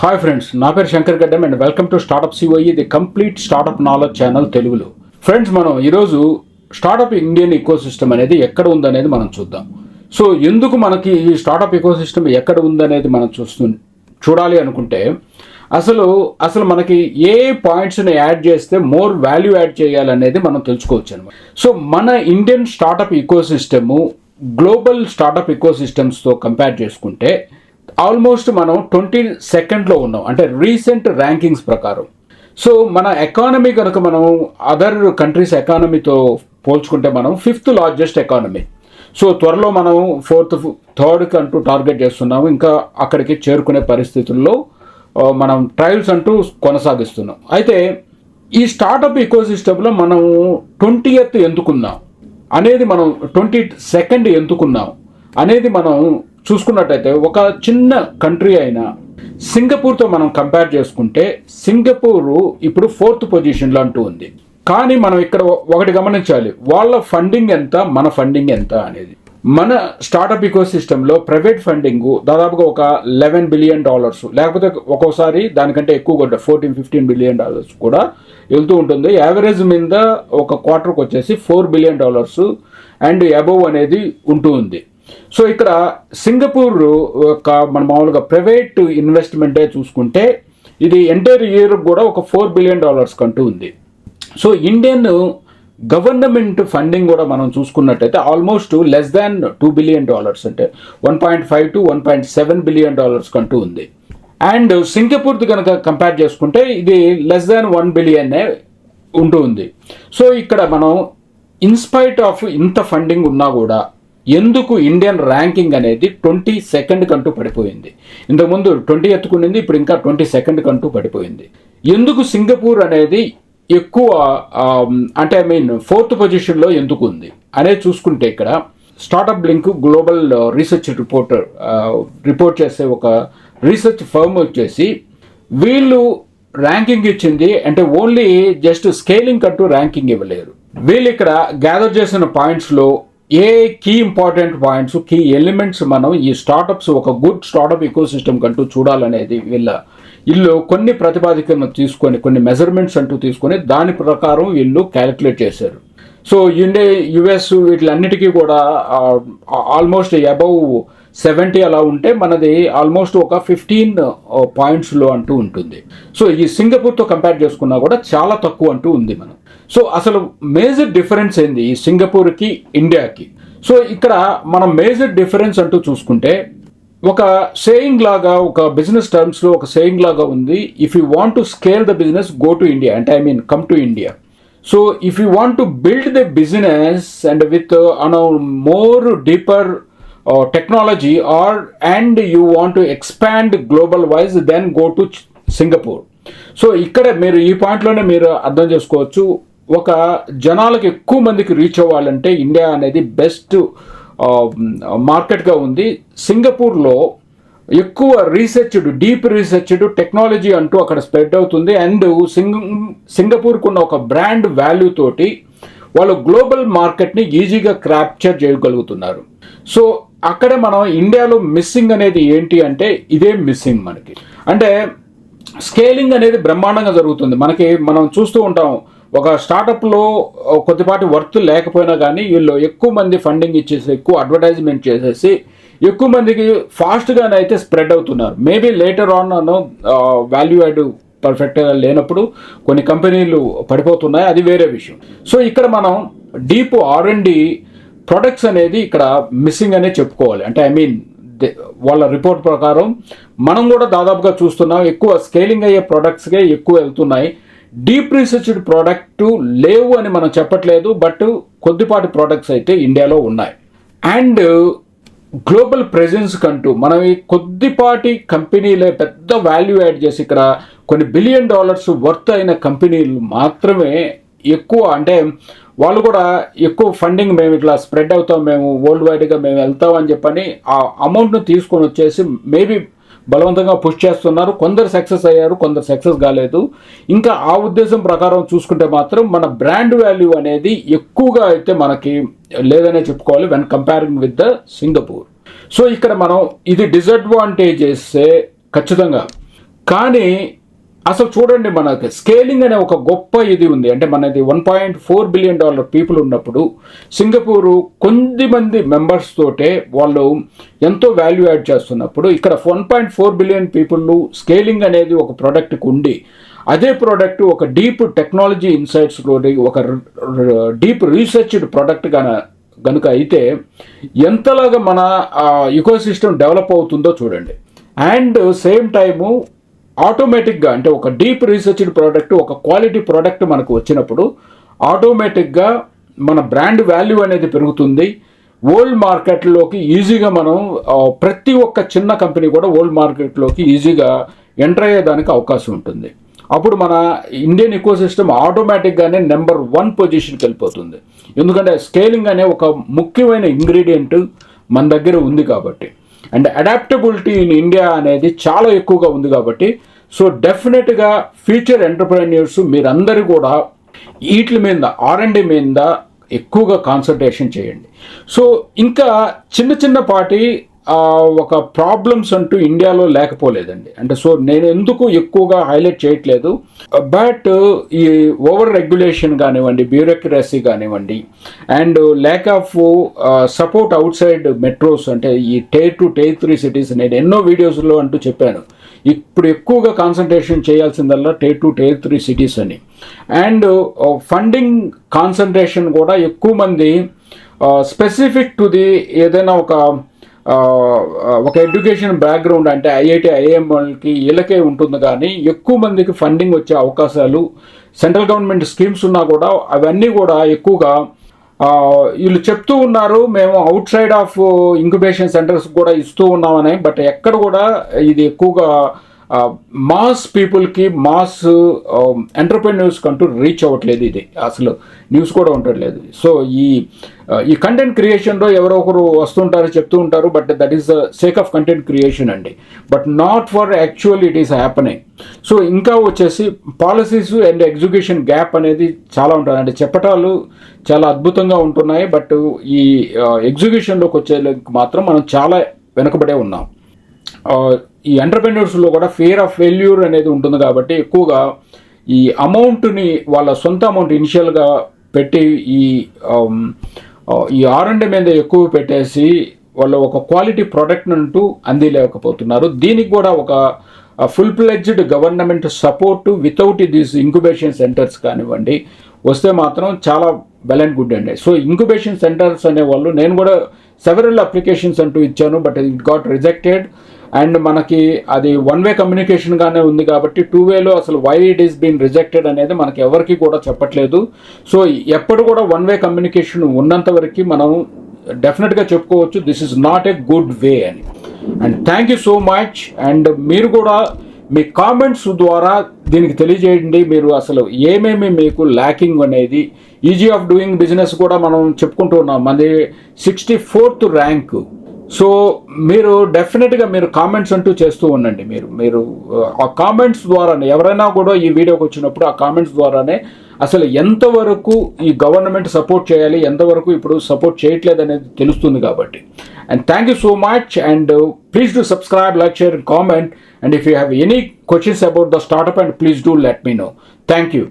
Hi friends, నా పేరు శంకర్ గడ్డం and welcome to startup COE, the complete startup knowledge channel తెలుగులో. ఫ్రెండ్స్, మనం ఈరోజు స్టార్టప్ ఇండియన్ ఈకోసిస్టమ్ అనేది ఎక్కడ ఉందనేది మనం చూద్దాం. సో ఎందుకు మనకి ఈ స్టార్టప్ ఈకోసిస్టమ్ ఎక్కడ ఉందనేది మనం చూడాలి అనుకుంటే అసలు మనకి ఏ పాయింట్స్ని యాడ్ చేస్తే మోర్ వాల్యూ యాడ్ చేయాలనేది మనం తెలుసుకోవచ్చు అనమాట. సో మన Indian startup ecosystem global startup ఈకోసిస్టమ్స్తో కంపేర్ చేసుకుంటే ఆల్మోస్ట్ మనం 22nd ఉన్నాం, అంటే రీసెంట్ ర్యాంకింగ్స్ ప్రకారం. సో మన ఎకానమీ కనుక మనం అదర్ కంట్రీస్ ఎకానమీతో పోల్చుకుంటే మనం 5th లార్జెస్ట్ ఎకానమీ. సో త్వరలో మనం 3rd అంటూ టార్గెట్ చేస్తున్నాము. ఇంకా అక్కడికి చేరుకునే పరిస్థితుల్లో మనం ట్రయల్స్ అంటూ కొనసాగిస్తున్నాం. అయితే ఈ స్టార్టప్ ఈకోసిస్టంలో మనం 20th ఎందుకున్నాం అనేది, మనం 22nd ఎందుకున్నాం అనేది మనం చూసుకున్నట్టయితే, ఒక చిన్న కంట్రీ అయిన సింగపూర్తో మనం కంపేర్ చేసుకుంటే సింగపూరు ఇప్పుడు 4th పొజిషన్లో అంటూ ఉంది. కానీ మనం ఇక్కడ ఒకటి గమనించాలి, వాళ్ళ ఫండింగ్ ఎంత, మన ఫండింగ్ ఎంత అనేది. మన స్టార్టప్ ఈకోసిస్టంలో ప్రైవేట్ ఫండింగ్ దాదాపుగా ఒక $11 బిలియన్, లేకపోతే ఒక్కోసారి దానికంటే ఎక్కువ కూడా $14-15 బిలియన్ కూడా వెళ్తూ ఉంటుంది. యావరేజ్ మీద ఒక క్వార్టర్కి వచ్చేసి $4 బిలియన్ అండ్ అబోవ్ అనేది ఉంటూ ఉంది. సో ఇక్కడ సింగపూర్ మన మామూలుగా ప్రైవేట్ ఇన్వెస్ట్మెంటే చూసుకుంటే ఇది ఎంటైర్ ఇయర్ కూడా ఒక $4 బిలియన్ కంటూ ఉంది. సో ఇండియన్ గవర్నమెంట్ ఫండింగ్ కూడా మనం చూసుకున్నట్టయితే ఆల్మోస్ట్ లెస్ దాన్ $2 బిలియన్, అంటే $1.5 to $1.7 బిలియన్ కంటూ ఉంది. అండ్ సింగపూర్ది కనుక కంపేర్ చేసుకుంటే ఇది లెస్ దాన్ $1 బిలియన్ ఉంటూ ఉంది. సో ఇక్కడ మనం ఇన్స్పైట్ ఆఫ్ ఇంత ఫండింగ్ ఉన్నా కూడా ఎందుకు ఇండియన్ ర్యాంకింగ్ అనేది 22nd కంటూ పడిపోయింది? ఇంతకుముందు 20th ఉన్నింది, ఇప్పుడు ఇంకా 22nd కంటూ పడిపోయింది. ఎందుకు సింగపూర్ అనేది ఎక్కువ, అంటే 4th పొజిషన్లో ఎందుకు ఉంది అనేది చూసుకుంటే, ఇక్కడ StartupBlink global research report చేసే ఒక రీసెర్చ్ ఫర్మ్ వచ్చేసి వీళ్ళు ర్యాంకింగ్ ఇచ్చింది, అంటే ఓన్లీ జస్ట్ స్కేలింగ్ అంటూ ర్యాంకింగ్ ఇవ్వలేరు. వీళ్ళు ఇక్కడ గ్యాదర్ చేసిన పాయింట్స్లో ఏ key important points, key elements మనం ఈ స్టార్టప్స్ ఒక గుడ్ స్టార్టప్ ఈకోసిస్టమ్ కంటూ చూడాలనేది వీళ్ళు కొన్ని ప్రతిపాదికలను తీసుకొని, కొన్ని మెజర్మెంట్స్ అంటూ తీసుకొని దాని ప్రకారం వీళ్ళు క్యాలిక్యులేట్ చేశారు. సో యుఎస్ వీటిలన్నిటికీ కూడా ఆల్మోస్ట్ అబౌవ్ 70 అలా ఉంటే మనది ఆల్మోస్ట్ ఒక 15 పాయింట్స్లో అంటూ ఉంటుంది. సో ఈ సింగపూర్తో కంపేర్ చేసుకున్నా కూడా చాలా తక్కువ అంటూ ఉంది మనం. సో అసలు మేజర్ డిఫరెన్స్ ఏంది ఈ సింగపూర్కి ఇండియాకి? సో ఇక్కడ మనం మేజర్ డిఫరెన్స్ అంటూ చూసుకుంటే, ఒక సేయింగ్ లాగా, ఒక బిజినెస్ టర్మ్స్లో ఒక సేయింగ్ లాగా ఉంది, if you want to scale the business go to India, అంటే come to India. So if you want to build the business and with more deeper technology and you want to expand global wise, then go to Singapore. So ఇక్కడ మీరు ఈ పాయింట్లోనే మీరు అర్థం చేసుకోవచ్చు, ఒక జనాలకు ఎక్కువ మందికి రీచ్ అవ్వాలంటే ఇండియా అనేది బెస్ట్ మార్కెట్గా ఉంది. సింగపూర్లో ఎక్కువ డీప్ రీసెర్చ్డ్ టెక్నాలజీ అంటూ అక్కడ స్ప్రెడ్ అవుతుంది. అండ్ సింగపూర్కు ఉన్న ఒక బ్రాండ్ వాల్యూ తోటి వాళ్ళు గ్లోబల్ మార్కెట్ని ఈజీగా క్యాప్చర్ చేయగలుగుతున్నారు. సో అక్కడ మనం ఇండియాలో మిస్సింగ్ అనేది ఏంటి అంటే, ఇదే మిస్సింగ్ మనకి. అంటే స్కేలింగ్ అనేది బ్రహ్మాండంగా జరుగుతుంది. మనం చూస్తూ ఉంటాం, ఒక స్టార్టప్లో కొద్దిపాటి వర్త్ లేకపోయినా కానీ వీళ్ళు ఎక్కువ మంది ఫండింగ్ ఇచ్చేసి, ఎక్కువ అడ్వర్టైజ్మెంట్ చేసేసి ఎక్కువ మందికి ఫాస్ట్గానే అయితే స్ప్రెడ్ అవుతున్నారు. Maybe later on value add పర్ఫెక్ట్గా లేనప్పుడు కొన్ని కంపెనీలు పడిపోతున్నాయి, అది వేరే విషయం. సో ఇక్కడ మనం డీప్ R&D ప్రొడక్ట్స్ అనేది ఇక్కడ మిస్సింగ్ అనే చెప్పుకోవాలి. అంటే వాళ్ళ రిపోర్ట్ ప్రకారం మనం కూడా దాదాపుగా చూస్తున్నాం, ఎక్కువ స్కేలింగ్ అయ్యే ప్రొడక్ట్స్కే ఎక్కువ వెళ్తున్నాయి. డీప్ రీసెర్చ్డ్ ప్రోడక్ట్ లేవు అని మనం చెప్పట్లేదు, బట్ కొద్దిపాటి ప్రోడక్ట్స్ అయితే ఇండియాలో ఉన్నాయి. అండ్ గ్లోబల్ ప్రెజెన్స్ కంటూ మనం ఈ కొద్దిపాటి కంపెనీలే పెద్ద వాల్యూ యాడ్ చేసి, ఇక్కడ కొన్ని $1 బిలియన్ వర్త్ అయిన కంపెనీలు మాత్రమే ఎక్కువ, అంటే వాళ్ళు కూడా ఎక్కువ ఫండింగ్ మేము ఇట్లా స్ప్రెడ్ అవుతాం, మేము వరల్డ్ వైడ్గా మేము వెళ్తాం అని చెప్పని ఆ అమౌంట్ను తీసుకొని వచ్చేసి మేబీ బలవంతంగా పుష్ చేస్తున్నారు. కొందరు సక్సెస్ అయ్యారు, కొందరు సక్సెస్ కాలేదు. ఇంకా ఆ ఉద్దేశం ప్రకారం చూసుకుంటే మాత్రం మన బ్రాండ్ వాల్యూ అనేది ఎక్కువగా అయితే మనకి లేదనే చెప్పుకోవాలి when comparing with the Singapore. So ఇక్కడ మనం ఇది డిసడ్వాంటేజెస్ ఖచ్చితంగా కానీ అసలు చూడండి, మనకి స్కేలింగ్ అనే ఒక గొప్ప ఇది ఉంది. అంటే మనది $1.4 బిలియన్ పీపుల్ ఉన్నప్పుడు సింగపూరు కొద్దిమంది మెంబర్స్ తోటే వాళ్ళు ఎంతో వాల్యూ యాడ్ చేస్తున్నప్పుడు ఇక్కడ 1.4 బిలియన్ పీపుల్ స్కేలింగ్ అనేది ఒక ప్రోడక్ట్కి ఉండి అదే ప్రోడక్ట్ ఒక డీప్ టెక్నాలజీ ఇన్సైట్స్లోని ఒక డీప్ రీసెర్చ్డ్ ప్రోడక్ట్ గనుక అయితే ఎంతలాగా మన ఇకోసిస్టమ్ డెవలప్ అవుతుందో చూడండి. అండ్ సేమ్ టైము ఆటోమేటిక్గా అంటే ఒక డీప్ రీసెర్చ్డ్ ప్రోడక్ట్ ఒక క్వాలిటీ ప్రోడక్ట్ మనకు వచ్చినప్పుడు ఆటోమేటిక్గా మన బ్రాండ్ వాల్యూ అనేది పెరుగుతుంది. వరల్డ్ మార్కెట్లోకి ఈజీగా మనం ప్రతి ఒక్క చిన్న కంపెనీ కూడా వరల్డ్ మార్కెట్లోకి ఈజీగా ఎంటర్ అయ్యేదానికి అవకాశం ఉంటుంది. అప్పుడు మన ఇండియన్ ఇకోసిస్టమ్ ఆటోమేటిక్గానే నెంబర్ 1 పొజిషన్కి వెళ్ళిపోతుంది. ఎందుకంటే స్కేలింగ్ అనే ఒక ముఖ్యమైన ఇంగ్రీడియంట్ మన దగ్గర ఉంది కాబట్టి. అండ్ అడాప్టబిలిటీ ఇన్ ఇండియా అనేది చాలా ఎక్కువగా ఉంది కాబట్టి సో డెఫినెట్గా ఫ్యూచర్ ఎంటర్ప్రెన్యూర్స్ మీరందరూ కూడా వీటి మీద R&D మీద ఎక్కువగా కాన్సన్ట్రేషన్ చేయండి. సో ఇంకా చిన్నపాటి ఒక ప్రాబ్లమ్స్ అంటూ ఇండియాలో లేకపోలేదండి. అంటే సో నేను ఎందుకు ఎక్కువగా హైలైట్ చేయట్లేదు, బట్ ఈ ఓవర్ రెగ్యులేషన్ కానివ్వండి, బ్యూరోక్రసీ కానివ్వండి, and lack of support out side metros అంటే ఈ Tier 2, Tier 3 సిటీస్ నేను ఎన్నో వీడియోస్లో అంటూ చెప్పాను. ఇప్పుడు ఎక్కువగా కాన్సన్ట్రేషన్ చేయాల్సిందల్లా Tier 2, Tier 3 సిటీస్ అని. అండ్ ఫండింగ్ కాన్సన్ట్రేషన్ కూడా ఎక్కువ మంది స్పెసిఫిక్ టు ది ఏదైనా ఒక ఎడ్యుకేషన్ బ్యాక్గ్రౌండ్ అంటే IIT, IIMలకి వీళ్ళకే ఉంటుంది. కానీ ఎక్కువ మందికి ఫండింగ్ వచ్చే అవకాశాలు సెంట్రల్ గవర్నమెంట్ స్కీమ్స్ ఉన్నా కూడా అవన్నీ కూడా ఎక్కువగా వీళ్ళు చెప్తూ ఉన్నారు మేము out side of incubation centres కూడా ఇస్తూ ఉన్నామని. బట్ ఎక్కడ కూడా ఇది ఎక్కువగా మాస్ పీపుల్కి, మాస్ ఎంటర్ప్రెన్యూర్స్కి అంటూ రీచ్ అవ్వట్లేదు. ఇది అసలు న్యూస్ కూడా ఉండట్లేదు. సో ఈ కంటెంట్ క్రియేషన్లో ఎవరో ఒకరు వస్తుంటారు, చెప్తూ ఉంటారు, but that is the sake of content creation అండి, but not for actual it is happening. So ఇంకా వచ్చేసి పాలసీస్ అండ్ ఎగ్జిక్యూషన్ గ్యాప్ అనేది చాలా ఉంటుంది. అంటే చెప్పటాలు చాలా అద్భుతంగా ఉంటున్నాయి, బట్ ఈ ఎగ్జిక్యూషన్లోకి వచ్చేందుకు మాత్రం మనం చాలా వెనుకబడే ఉన్నాం. ఈ ఎంటర్ప్రెన్యూర్స్లో కూడా ఫియర్ ఆఫ్ ఫెయిల్యూర్ అనేది ఉంటుంది కాబట్టి ఎక్కువగా ఈ అమౌంట్ని వాళ్ళ సొంత అమౌంట్ ఇనిషియల్గా పెట్టి ఈ R&D మీద ఎక్కువ పెట్టేసి వాళ్ళు ఒక క్వాలిటీ ప్రోడక్ట్ అంటూ అందిలేకపోతున్నారు. దీనికి కూడా ఒక full pledged government support without these incubation centres కానివ్వండి వస్తే మాత్రం చాలా వెల్ అండ్ గుడ్ అండి. సో ఇంక్యుబేషన్ సెంటర్స్ అనేవాళ్ళు నేను కూడా సెవెరల్ అప్లికేషన్స్ అంటూ ఇచ్చాను, but it got rejected. And మనకి అది 1-way కమ్యూనికేషన్గానే ఉంది కాబట్టి 2-wayలో అసలు why it is been rejected అనేది మనకి ఎవరికి కూడా చెప్పట్లేదు. సో ఎప్పుడు కూడా 1-way కమ్యూనికేషన్ ఉన్నంత వరకు మనం డెఫినెట్గా చెప్పుకోవచ్చు this is not a good way అని. And thank you so much. And మీరు కూడా మీ కామెంట్స్ ద్వారా దీనికి తెలియజేయండి. మీరు అసలు ఏమేమి మీకు ల్యాకింగ్ అనేది. ఈజీ ఆఫ్ డూయింగ్ బిజినెస్ కూడా మనం చెప్పుకుంటూ ఉన్నాం, మనది 64th ర్యాంకు. సో మీరు డెఫినెట్గా మీరు కామెంట్స్ అంటూ చేస్తూ ఉండండి. మీరు ఆ కామెంట్స్ ద్వారానే ఎవరైనా కూడా ఈ వీడియోకి వచ్చినప్పుడు ఆ కామెంట్స్ ద్వారానే అసలు ఎంతవరకు ఈ గవర్నమెంట్ సపోర్ట్ చేయాలి, ఎంతవరకు ఇప్పుడు సపోర్ట్ చేయట్లేదు అనేది తెలుస్తుంది కాబట్టి. And thank you so much. And please do subscribe, like, share and comment. And if you have any questions about the startup, and please do let me know. Thank you.